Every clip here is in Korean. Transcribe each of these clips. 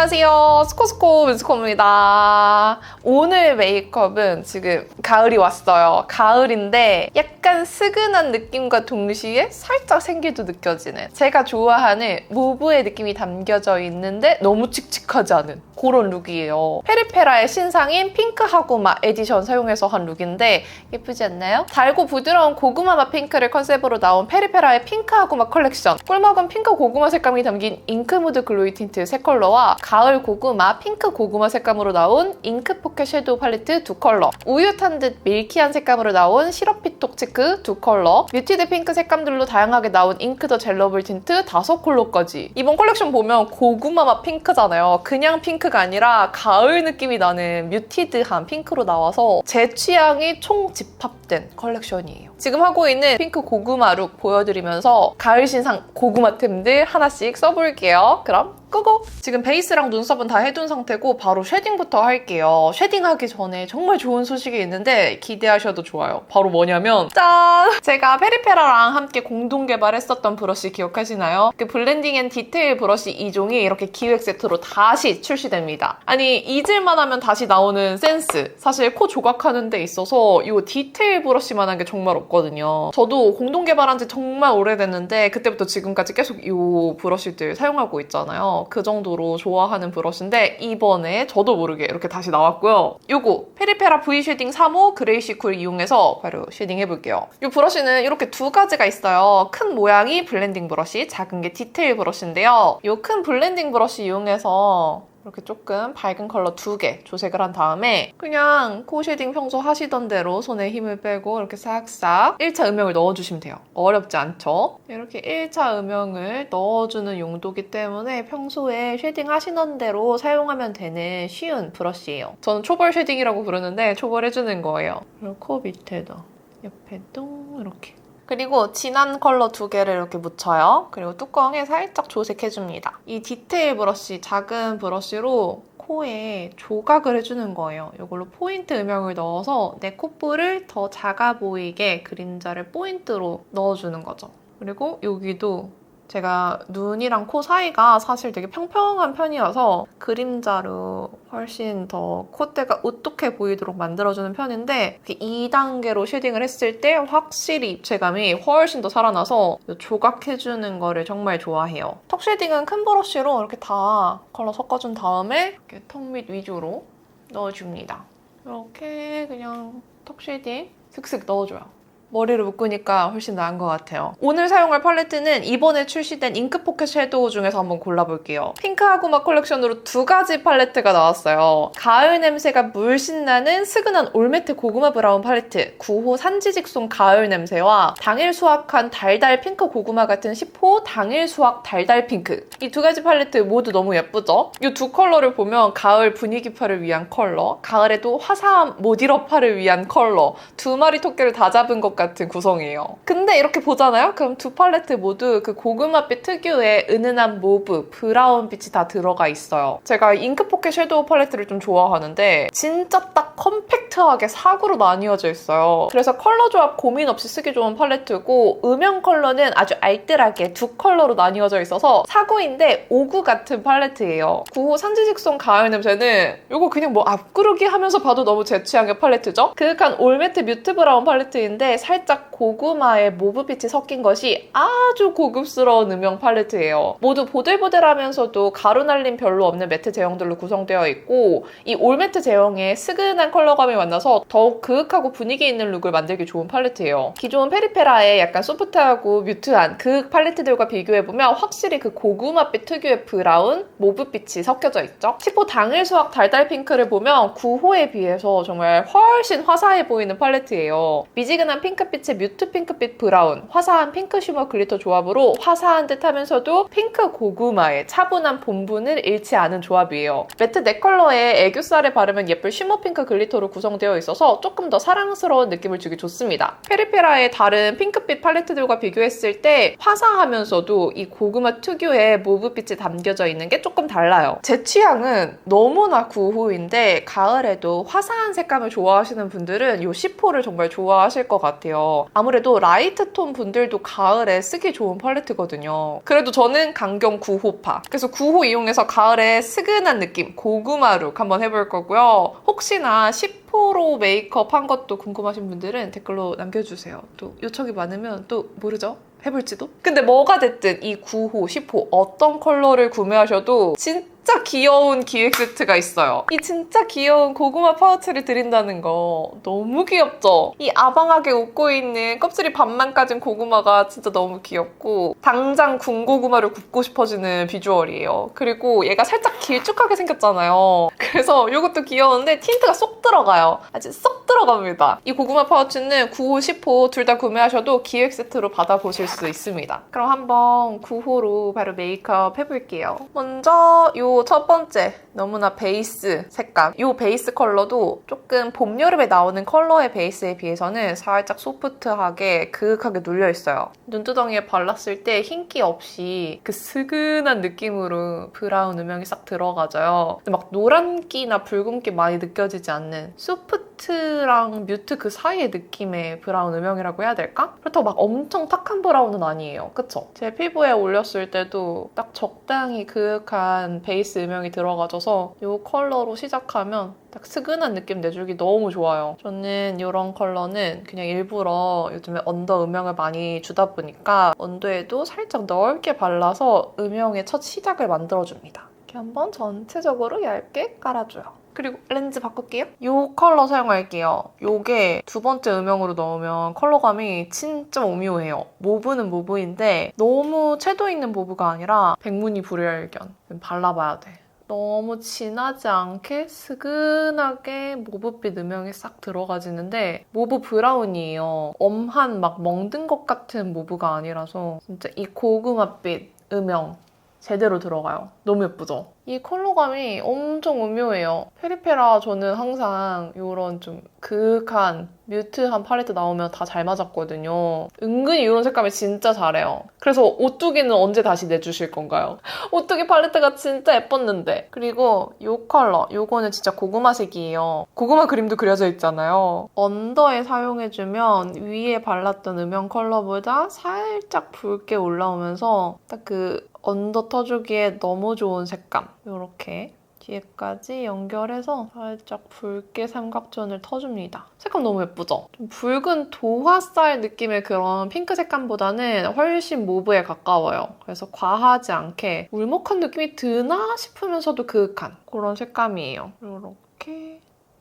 안녕하세요. 스코스코 민스코입니다. 오늘 메이크업은 지금 가을이 왔어요. 가을인데 약간 스근한 느낌과 동시에 살짝 생기도 느껴지는 제가 좋아하는 무브의 느낌이 담겨져 있는데 너무 칙칙하지 않은 그런 룩이에요. 페리페라의 신상인 핑크하고마 에디션 사용해서 한 룩인데 예쁘지 않나요? 달고 부드러운 고구마 맛 핑크를 컨셉으로 나온 페리페라의 핑크하고마 컬렉션. 꿀먹은 핑크 고구마 색감이 담긴 잉크무드 글로이 틴트 3컬러와 가을 고구마, 핑크 고구마 색감으로 나온 잉크 포켓 섀도우 팔레트 2컬러, 우유 탄 듯 밀키한 색감으로 나온 시럽 피톡 치크 2컬러, 뮤티드 핑크 색감들로 다양하게 나온 잉크 더 젤러블 틴트 5컬러까지. 이번 컬렉션 보면 고구마 맛 핑크잖아요. 그냥 핑크가 아니라 가을 느낌이 나는 뮤티드한 핑크로 나와서 제 취향이 총 집합된 컬렉션이에요. 지금 하고 있는 핑크 고구마 룩 보여드리면서 가을 신상 고구마템들 하나씩 써볼게요. 그럼 끄고! 지금 베이스랑 눈썹은 다 해둔 상태고 바로 쉐딩부터 할게요. 쉐딩하기 전에 정말 좋은 소식이 있는데 기대하셔도 좋아요. 바로 뭐냐면 짠! 제가 페리페라랑 함께 공동 개발했었던 브러쉬 기억하시나요? 그 블렌딩 앤 디테일 브러쉬 2종이 이렇게 기획 세트로 다시 출시됩니다. 아니 잊을만 하면 다시 나오는 센스. 사실 코 조각하는 데 있어서 이 디테일 브러쉬만한 게 정말 없거든요. 저도 공동 개발한 지 정말 오래됐는데 그때부터 지금까지 계속 이 브러쉬들 사용하고 있잖아요. 그 정도로 좋아하는 브러쉬인데 이번에 저도 모르게 이렇게 다시 나왔고요. 요거 페리페라 V 쉐딩 3호 그레이시 쿨 이용해서 바로 쉐딩 해볼게요. 이 브러쉬는 이렇게 두 가지가 있어요. 큰 모양이 블렌딩 브러쉬, 작은 게 디테일 브러쉬인데요. 이 큰 블렌딩 브러쉬 이용해서 이렇게 조금 밝은 컬러 2개 조색을 한 다음에 그냥 코 쉐딩 평소 하시던 대로 손에 힘을 빼고 이렇게 싹싹 1차 음영을 넣어주시면 돼요. 어렵지 않죠? 이렇게 1차 음영을 넣어주는 용도기 때문에 평소에 쉐딩 하시던 대로 사용하면 되는 쉬운 브러쉬예요. 저는 초벌 쉐딩이라고 부르는데 초벌해주는 거예요. 그리고 코 밑에도 옆에도 이렇게. 그리고 진한 컬러 2개를 이렇게 묻혀요. 그리고 뚜껑에 살짝 조색해줍니다. 이 디테일 브러쉬, 작은 브러쉬로 코에 조각을 해주는 거예요. 이걸로 포인트 음영을 넣어서 내 콧볼을 더 작아 보이게 그림자를 포인트로 넣어주는 거죠. 그리고 여기도 제가 눈이랑 코 사이가 사실 되게 평평한 편이어서 그림자로 훨씬 더 콧대가 오똑해 보이도록 만들어주는 편인데 2단계로 쉐딩을 했을 때 확실히 입체감이 훨씬 더 살아나서 조각해주는 거를 정말 좋아해요. 턱 쉐딩은 큰 브러쉬로 이렇게 다 컬러 섞어준 다음에 이렇게 턱 밑 위주로 넣어줍니다. 이렇게 그냥 턱 쉐딩 슥슥 넣어줘요. 머리를 묶으니까 훨씬 나은 것 같아요. 오늘 사용할 팔레트는 이번에 출시된 잉크 포켓 섀도우 중에서 한번 골라볼게요. 핑크하고마 컬렉션으로 2가지 팔레트가 나왔어요. 가을 냄새가 물씬 나는 스근한 올매트 고구마 브라운 팔레트 9호 산지직송 가을 냄새와 당일 수확한 달달 핑크 고구마 같은 10호 당일 수확 달달 핑크. 이 2가지 팔레트 모두 너무 예쁘죠? 이 두 컬러를 보면 가을 분위기파를 위한 컬러, 가을에도 화사한 모디러파를 위한 컬러, 두 마리 토끼를 다 잡은 것 같은 구성이에요. 근데 이렇게 보잖아요? 그럼 두 팔레트 모두 그 고구마빛 특유의 은은한 모브, 브라운빛이 다 들어가 있어요. 제가 잉크 포켓 섀도우 팔레트를 좀 좋아하는데 진짜 딱 컴팩트하게 4구로 나뉘어져 있어요. 그래서 컬러 조합 고민 없이 쓰기 좋은 팔레트고 음영 컬러는 아주 알뜰하게 2컬러로 나뉘어져 있어서 4구인데 5구 같은 팔레트예요. 9호 산지직송 가을 냄새는 이거 그냥 뭐 앞구르기 하면서 봐도 너무 제 취향의 팔레트죠? 그윽한 올매트 뮤트 브라운 팔레트인데 살짝 고구마의 모브빛이 섞인 것이 아주 고급스러운 음영 팔레트예요. 모두 보들보들하면서도 가루 날림 별로 없는 매트 제형들로 구성되어 있고 이 올매트 제형의 스근한 컬러감이 만나서 더욱 그윽하고 분위기 있는 룩을 만들기 좋은 팔레트예요. 기존 페리페라의 약간 소프트하고 뮤트한 그윽 팔레트들과 비교해보면 확실히 그 고구마빛 특유의 브라운, 모브빛이 섞여져 있죠. 10호 당일 수확 달달 핑크를 보면 9호에 비해서 정말 훨씬 화사해 보이는 팔레트예요. 미지근한 핑크빛의 뮤트 핑크빛 브라운, 화사한 핑크 쉬머 글리터 조합으로 화사한 듯 하면서도 핑크 고구마의 차분한 본분을 잃지 않은 조합이에요. 매트 4컬러에 애교살에 바르면 예쁠 쉬머 핑크 글리터로 구성된 구성되어 있어서 조금 더 사랑스러운 느낌을 주기 좋습니다. 페리페라의 다른 핑크빛 팔레트들과 비교했을 때 화사하면서도 이 고구마 특유의 모브빛이 담겨져 있는 게 조금 달라요. 제 취향은 너무나 9호인데 가을에도 화사한 색감을 좋아하시는 분들은 이 10호를 정말 좋아하실 것 같아요. 아무래도 라이트 톤 분들도 가을에 쓰기 좋은 팔레트거든요. 그래도 저는 강경 9호파. 그래서 9호 이용해서 가을에 스근한 느낌, 고구마 룩 한번 해볼 거고요. 혹시나 10호로 메이크업 한 것도 궁금하신 분들은 댓글로 남겨주세요. 또 요청이 많으면 또 모르죠? 해볼지도? 근데 뭐가 됐든 이 9호, 10호 어떤 컬러를 구매하셔도 진짜 귀여운 기획 세트가 있어요. 이 진짜 귀여운 고구마 파우치를 드린다는 거 너무 귀엽죠? 이 아방하게 웃고 있는 껍질이 반만 까진 고구마가 진짜 너무 귀엽고 당장 군고구마를 굽고 싶어지는 비주얼이에요. 그리고 얘가 살짝 길쭉하게 생겼잖아요. 그래서 이것도 귀여운데 틴트가 쏙 들어가요. 아주 쏙 들어갑니다. 이 고구마 파우치는 9호, 10호 둘 다 구매하셔도 기획 세트로 받아보실 수 있습니다. 그럼 한번 9호로 바로 메이크업 해볼게요. 먼저 이 첫 번째 너무나 베이스 색감. 이 베이스 컬러도 조금 봄, 여름에 나오는 컬러의 베이스에 비해서는 살짝 소프트하게 그윽하게 눌려있어요. 눈두덩이에 발랐을 때 흰기 없이 그 스근한 느낌으로 브라운 음영이 싹 들어가져요. 근데 막 노란기나 붉은기 많이 느껴지지 않는 소프트랑 뮤트 그 사이의 느낌의 브라운 음영이라고 해야 될까? 그렇다고 막 엄청 탁한 브라운은 아니에요. 그쵸? 제 피부에 올렸을 때도 딱 적당히 그윽한 베이스 음영이 들어가져서 이 컬러로 시작하면 딱 스근한 느낌 내주기 너무 좋아요. 저는 이런 컬러는 그냥 일부러 요즘에 언더 음영을 많이 주다 보니까 언더에도 살짝 넓게 발라서 음영의 첫 시작을 만들어줍니다. 이렇게 한번 전체적으로 얇게 깔아줘요. 그리고 렌즈 바꿀게요. 이 컬러 사용할게요. 이게 두 번째 음영으로 넣으면 컬러감이 진짜 오묘해요. 모브는 모브인데 너무 채도 있는 모브가 아니라 백무늬 불여일견. 발라봐야 돼. 너무 진하지 않게 스근하게 모브빛 음영이 싹 들어가지는데 모브 브라운이에요. 엄한 막 멍든 것 같은 모브가 아니라서 진짜 이 고구마빛 음영 제대로 들어가요. 너무 예쁘죠? 이 컬러감이 엄청 오묘해요. 페리페라 저는 항상 이런 좀 그윽한 뮤트한 팔레트 나오면 다 잘 맞았거든요. 은근히 이런 색감이 진짜 잘해요. 그래서 오뚜기는 언제 다시 내주실 건가요? 오뚜기 팔레트가 진짜 예뻤는데. 그리고 이 컬러, 이거는 진짜 고구마색이에요. 고구마 그림도 그려져 있잖아요. 언더에 사용해주면 위에 발랐던 음영 컬러보다 살짝 붉게 올라오면서 딱 그 언더 터주기에 너무 좋은 색감. 이렇게 뒤에까지 연결해서 살짝 붉게 삼각존을 터줍니다. 색감 너무 예쁘죠? 좀 붉은 도화살 느낌의 그런 핑크 색감보다는 훨씬 모브에 가까워요. 그래서 과하지 않게 울먹한 느낌이 드나 싶으면서도 그윽한 그런 색감이에요. 이렇게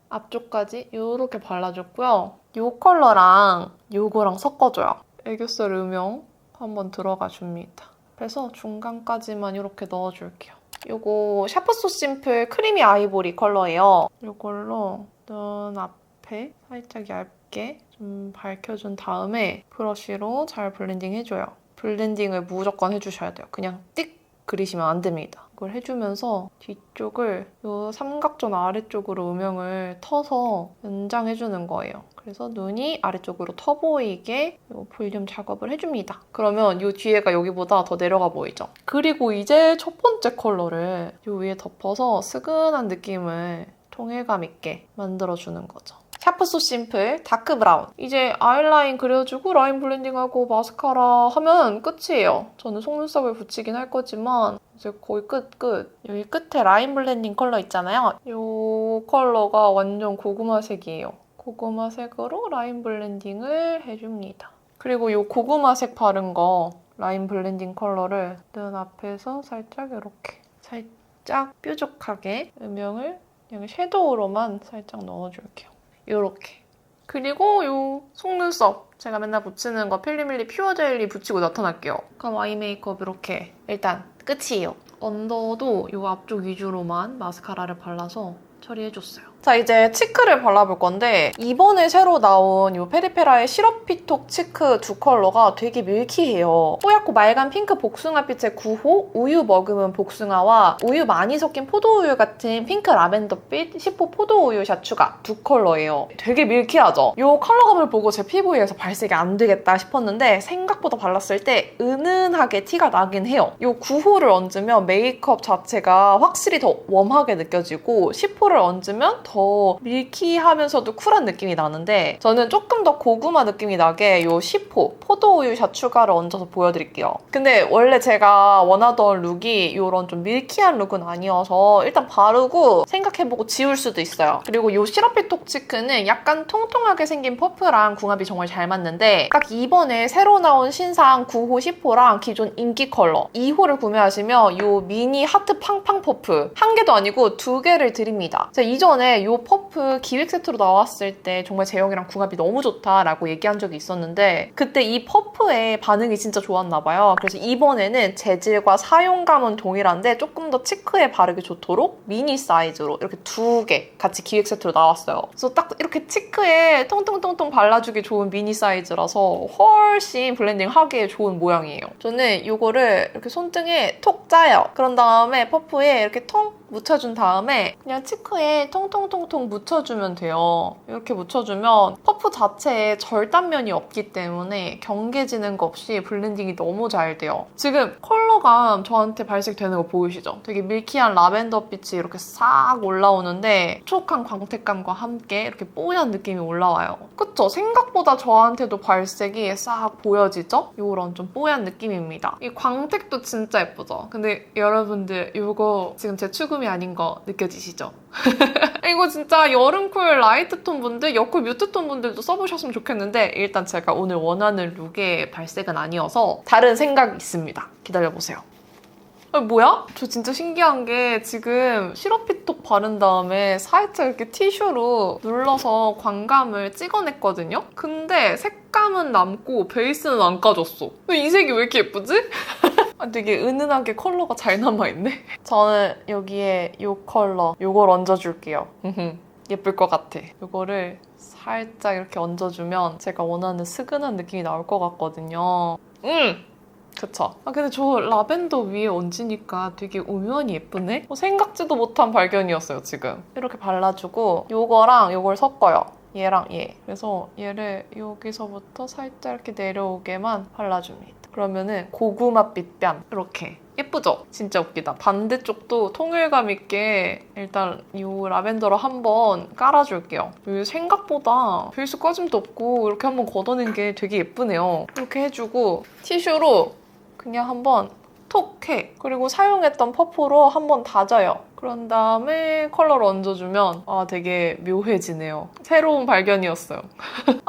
앞쪽까지 이렇게 발라줬고요. 이 컬러랑 이거랑 섞어줘요. 애교살 음영 한번 들어가 줍니다. 그래서 중간까지만 이렇게 넣어줄게요. 이거 샤프소 심플 크리미 아이보리 컬러예요. 이걸로 눈 앞에 살짝 얇게 좀 밝혀준 다음에 브러쉬로 잘 블렌딩 해줘요. 블렌딩을 무조건 해주셔야 돼요. 그냥 띡 그리시면 안 됩니다. 이걸 해주면서 뒤쪽을 이 삼각존 아래쪽으로 음영을 터서 연장해주는 거예요. 그래서 눈이 아래쪽으로 터 보이게 이 볼륨 작업을 해줍니다. 그러면 이 뒤에가 여기보다 더 내려가 보이죠? 그리고 이제 첫 번째 컬러를 이 위에 덮어서 스근한 느낌을 통일감 있게 만들어주는 거죠. 샤프소 심플 다크 브라운. 이제 아이라인 그려주고 라인 블렌딩하고 마스카라 하면 끝이에요. 저는 속눈썹을 붙이긴 할 거지만 이제 거의 끝. 여기 끝에 라인 블렌딩 컬러 있잖아요. 이 컬러가 완전 고구마색이에요. 고구마색으로 라인 블렌딩을 해줍니다. 그리고 이 고구마색 바른 거 라인 블렌딩 컬러를 눈 앞에서 살짝 이렇게 살짝 뾰족하게 음영을 그냥 섀도우로만 살짝 넣어줄게요. 이렇게. 그리고 이 속눈썹 제가 맨날 붙이는 거 필리밀리 퓨어 젤리 붙이고 나타날게요. 그럼 아이 메이크업 이렇게 일단 끝이에요. 언더도 이 앞쪽 위주로만 마스카라를 발라서 처리해줬어요. 자, 이제 치크를 발라볼 건데 이번에 새로 나온 이 페리페라의 시럽피톡 치크 두 컬러가 되게 밀키해요. 뽀얗고 맑은 핑크 복숭아빛의 9호, 우유 머금은 복숭아와 우유 많이 섞인 포도우유 같은 핑크 라벤더빛 10호 포도우유 샤추가 두 컬러예요. 되게 밀키하죠? 이 컬러감을 보고 제 피부에서 발색이 안 되겠다 싶었는데 생각보다 발랐을 때 은은하게 티가 나긴 해요. 이 9호를 얹으면 메이크업 자체가 확실히 더 웜하게 느껴지고 10호를 얹으면 더 밀키하면서도 쿨한 느낌이 나는데 저는 조금 더 고구마 느낌이 나게 이 10호 포도우유 샤추가를 얹어서 보여드릴게요. 근데 원래 제가 원하던 룩이 이런 좀 밀키한 룩은 아니어서 일단 바르고 생각해보고 지울 수도 있어요. 그리고 이 시럽피톡 치크는 약간 통통하게 생긴 퍼프랑 궁합이 정말 잘 맞는데 딱 이번에 새로 나온 신상 9호, 10호랑 기존 인기 컬러 2호를 구매하시면 이 미니 하트 팡팡 퍼프 한 개도 아니고 두 개를 드립니다. 제가 이전에 이 퍼프 기획 세트로 나왔을 때 정말 제형이랑 궁합이 너무 좋다라고 얘기한 적이 있었는데 그때 이 퍼프의 반응이 진짜 좋았나 봐요. 그래서 이번에는 재질과 사용감은 동일한데 조금 더 치크에 바르기 좋도록 미니 사이즈로 이렇게 두 개 같이 기획 세트로 나왔어요. 그래서 딱 이렇게 치크에 통통통통 발라주기 좋은 미니 사이즈라서 훨씬 블렌딩 하기에 좋은 모양이에요. 저는 이거를 이렇게 손등에 톡 짜요. 그런 다음에 퍼프에 이렇게 통 묻혀준 다음에 그냥 치크에 통통통통 묻혀주면 돼요. 이렇게 묻혀주면 퍼프 자체에 절단면이 없기 때문에 경계지는 거 없이 블렌딩이 너무 잘 돼요. 지금 컬러감 저한테 발색되는 거 보이시죠? 되게 밀키한 라벤더 빛이 이렇게 싹 올라오는데 촉촉한 광택감과 함께 이렇게 뽀얀 느낌이 올라와요. 그쵸? 생각보다 저한테도 발색이 싹 보여지죠? 이런 좀 뽀얀 느낌입니다. 이 광택도 진짜 예쁘죠? 근데 여러분들 이거 지금 제 추금 아닌 거 느껴지시죠? 이거 진짜 여름쿨 라이트톤 분들, 여쿨 뮤트톤 분들도 써보셨으면 좋겠는데 일단 제가 오늘 원하는 룩의 발색은 아니어서 다른 생각이 있습니다. 기다려보세요. 뭐야? 저 진짜 신기한 게 지금 시럽피톡 바른 다음에 살짝 이렇게 티슈로 눌러서 광감을 찍어냈거든요? 근데 색감은 남고 베이스는 안 까졌어. 이 색이 왜 이렇게 예쁘지? 되게 은은하게 컬러가 잘 남아있네. 저는 여기에 이 컬러 이걸 얹어줄게요. 예쁠 것 같아. 이거를 살짝 이렇게 얹어주면 제가 원하는 스근한 느낌이 나올 것 같거든요. 그쵸? 근데 저 라벤더 위에 얹으니까 되게 오묘하니 예쁘네? 생각지도 못한 발견이었어요, 지금. 이렇게 발라주고 이거랑 이걸 섞어요. 얘랑 얘. 그래서 얘를 여기서부터 살짝 이렇게 내려오게만 발라줍니다. 그러면은 고구마빛 뺨 이렇게 예쁘죠? 진짜 웃기다. 반대쪽도 통일감 있게 일단 이 라벤더로 한번 깔아줄게요. 생각보다 베이스 꺼짐도 없고 이렇게 한번 걷어낸 게 되게 예쁘네요. 이렇게 해주고 티슈로 그냥 한번 톡 해. 그리고 사용했던 퍼프로 한번 다져요. 그런 다음에 컬러를 얹어주면 되게 묘해지네요. 새로운 발견이었어요.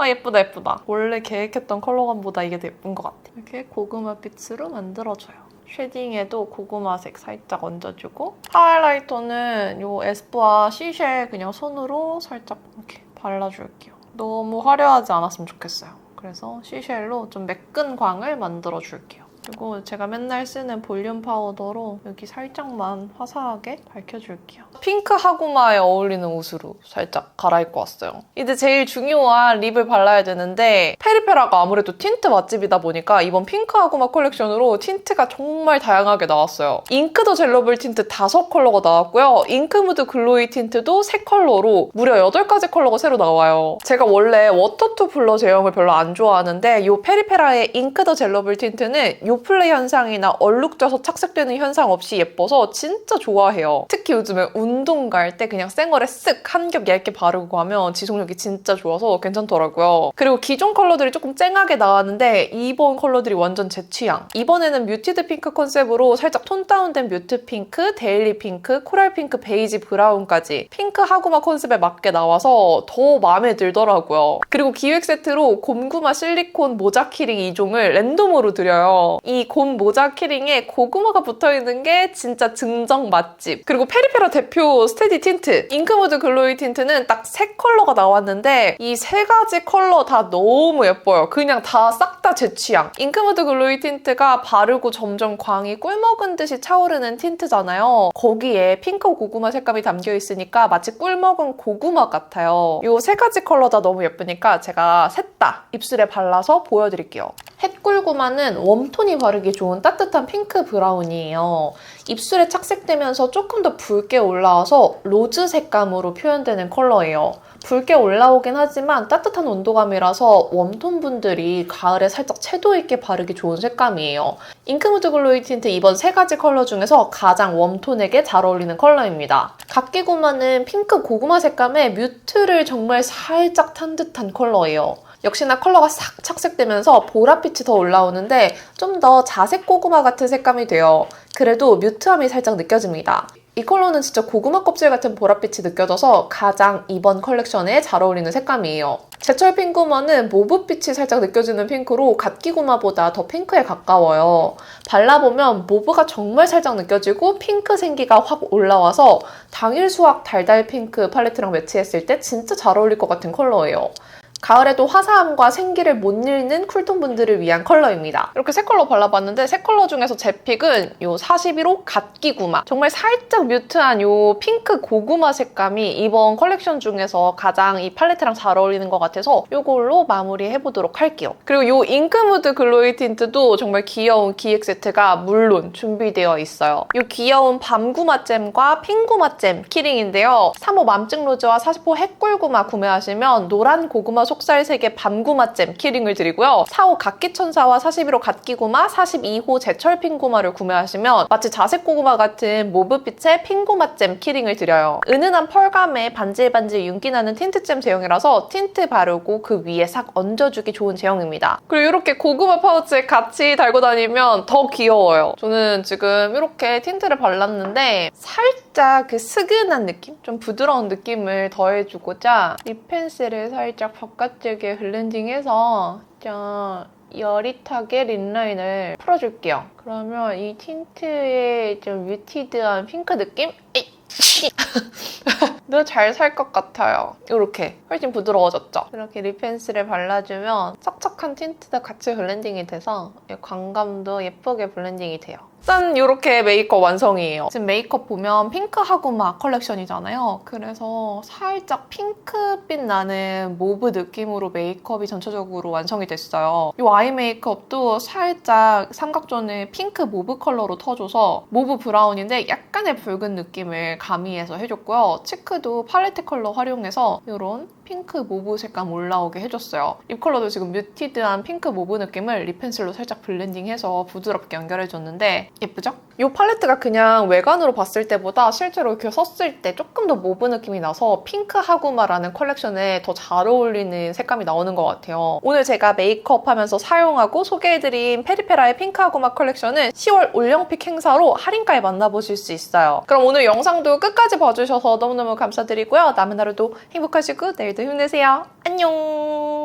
예쁘다 예쁘다. 원래 계획했던 컬러감보다 이게 더 예쁜 것 같아. 이렇게 고구마빛으로 만들어줘요. 쉐딩에도 고구마색 살짝 얹어주고 하이라이터는 이 에스쁘아 시쉘 그냥 손으로 살짝 이렇게 발라줄게요. 너무 화려하지 않았으면 좋겠어요. 그래서 시쉘로 좀 매끈 광을 만들어줄게요. 그리고 제가 맨날 쓰는 볼륨 파우더로 여기 살짝만 화사하게 밝혀줄게요. 핑크 하구마에 어울리는 옷으로 살짝 갈아입고 왔어요. 이제 제일 중요한 립을 발라야 되는데 페리페라가 아무래도 틴트 맛집이다 보니까 이번 핑크 하구마 컬렉션으로 틴트가 정말 다양하게 나왔어요. 잉크 더 젤러블 틴트 5컬러가 나왔고요. 잉크무드 글로이 틴트도 3컬러로 무려 8가지 컬러가 새로 나와요. 제가 원래 워터2 블러 제형을 별로 안 좋아하는데 이 페리페라의 잉크 더 젤러블 틴트는 요플레 현상이나 얼룩져서 착색되는 현상 없이 예뻐서 진짜 좋아해요. 특히 요즘에 운동 갈 때 그냥 생얼에 쓱 한 겹 얇게 바르고 가면 지속력이 진짜 좋아서 괜찮더라고요. 그리고 기존 컬러들이 조금 쨍하게 나왔는데 이번 컬러들이 완전 제 취향. 이번에는 뮤티드 핑크 컨셉으로 살짝 톤 다운된 뮤트 핑크, 데일리 핑크, 코랄 핑크, 베이지 브라운까지 핑크 하구마 컨셉에 맞게 나와서 더 마음에 들더라고요. 그리고 기획 세트로 곰구마 실리콘 모자 키링 2종을 랜덤으로 드려요. 이 곰 모자 키링에 고구마가 붙어있는 게 진짜 증정 맛집. 그리고 페리페라 대표 스테디 틴트. 잉크무드 글로이 틴트는 딱 3컬러가 나왔는데 이 3가지 컬러 다 너무 예뻐요. 그냥 다 싹 다 제 취향. 잉크무드 글로이 틴트가 바르고 점점 광이 꿀먹은 듯이 차오르는 틴트잖아요. 거기에 핑크 고구마 색감이 담겨있으니까 마치 꿀먹은 고구마 같아요. 이 3가지 컬러 다 너무 예쁘니까 제가 셋 다 입술에 발라서 보여드릴게요. 햇꿀고마는 웜톤이 바르기 좋은 따뜻한 핑크 브라운이에요. 입술에 착색되면서 조금 더 붉게 올라와서 로즈 색감으로 표현되는 컬러예요. 붉게 올라오긴 하지만 따뜻한 온도감이라서 웜톤 분들이 가을에 살짝 채도 있게 바르기 좋은 색감이에요. 잉크무드 글로이 틴트 이번 3가지 컬러 중에서 가장 웜톤에게 잘 어울리는 컬러입니다. 각기고마는 핑크 고구마 색감에 뮤트를 정말 살짝 탄 듯한 컬러예요. 역시나 컬러가 싹 착색되면서 보랏빛이 더 올라오는데 좀 더 자색 고구마 같은 색감이 돼요. 그래도 뮤트함이 살짝 느껴집니다. 이 컬러는 진짜 고구마 껍질 같은 보랏빛이 느껴져서 가장 이번 컬렉션에 잘 어울리는 색감이에요. 제철 핑크고마는 모브빛이 살짝 느껴지는 핑크로 갓기고마보다 더 핑크에 가까워요. 발라보면 모브가 정말 살짝 느껴지고 핑크 생기가 확 올라와서 당일 수확 달달 핑크 팔레트랑 매치했을 때 진짜 잘 어울릴 것 같은 컬러예요. 가을에도 화사함과 생기를 못 잃는 쿨톤 분들을 위한 컬러입니다. 이렇게 3컬러 발라봤는데 3컬러 중에서 제 픽은 이 41호 갓기구마. 정말 살짝 뮤트한 이 핑크 고구마 색감이 이번 컬렉션 중에서 가장 이 팔레트랑 잘 어울리는 것 같아서 이걸로 마무리해보도록 할게요. 그리고 이 잉크무드 글로이 틴트도 정말 귀여운 기획 세트가 물론 준비되어 있어요. 이 귀여운 밤구마잼과 핑구마잼 키링인데요. 3호 맘찍로즈와 40호 핵꿀구마 구매하시면 노란 고구마 속살색의 밤구마잼 키링을 드리고요. 4호 각기천사와 41호 갓기고마, 42호 제철핑고마를 구매하시면 마치 자색고구마 같은 모브빛의 핑고마잼 키링을 드려요. 은은한 펄감에 반질반질 윤기나는 틴트잼 제형이라서 틴트 바르고 그 위에 싹 얹어주기 좋은 제형입니다. 그리고 이렇게 고구마 파우치에 같이 달고 다니면 더 귀여워요. 저는 지금 이렇게 틴트를 발랐는데 살짝 그 스근한 느낌? 좀 부드러운 느낌을 더해주고자 립 펜슬을 살짝 바깥쪽에 블렌딩해서 좀 여릿하게 립라인을 풀어줄게요. 그러면 이 틴트의 좀 뮤티드한 핑크 느낌? 너 잘 살 것 같아요. 이렇게 훨씬 부드러워졌죠? 이렇게 립 펜슬을 발라주면 촉촉한 틴트도 같이 블렌딩이 돼서 광감도 예쁘게 블렌딩이 돼요. 짠! 이렇게 메이크업 완성이에요. 지금 메이크업 보면 핑크하고 막 컬렉션이잖아요. 그래서 살짝 핑크빛 나는 모브 느낌으로 메이크업이 전체적으로 완성이 됐어요. 이 아이 메이크업도 살짝 삼각존을 핑크 모브 컬러로 터줘서 모브 브라운인데 약간의 붉은 느낌을 가미해서 해줬고요. 치크도 팔레트 컬러 활용해서 이런 핑크 모브 색감 올라오게 해줬어요. 립 컬러도 지금 뮤티드한 핑크 모브 느낌을 립 펜슬로 살짝 블렌딩해서 부드럽게 연결해줬는데 예쁘죠? 이 팔레트가 그냥 외관으로 봤을 때보다 실제로 이렇게 썼을 때 조금 더 모브 느낌이 나서 핑크하구마라는 컬렉션에 더 잘 어울리는 색감이 나오는 것 같아요. 오늘 제가 메이크업 하면서 사용하고 소개해드린 페리페라의 핑크하구마 컬렉션은 10월 올영픽 행사로 할인가에 만나보실 수 있어요. 그럼 오늘 영상도 끝까지 봐주셔서 너무너무 감사드리고요. 남은 하루도 행복하시고 내일도 힘내세요. 안녕!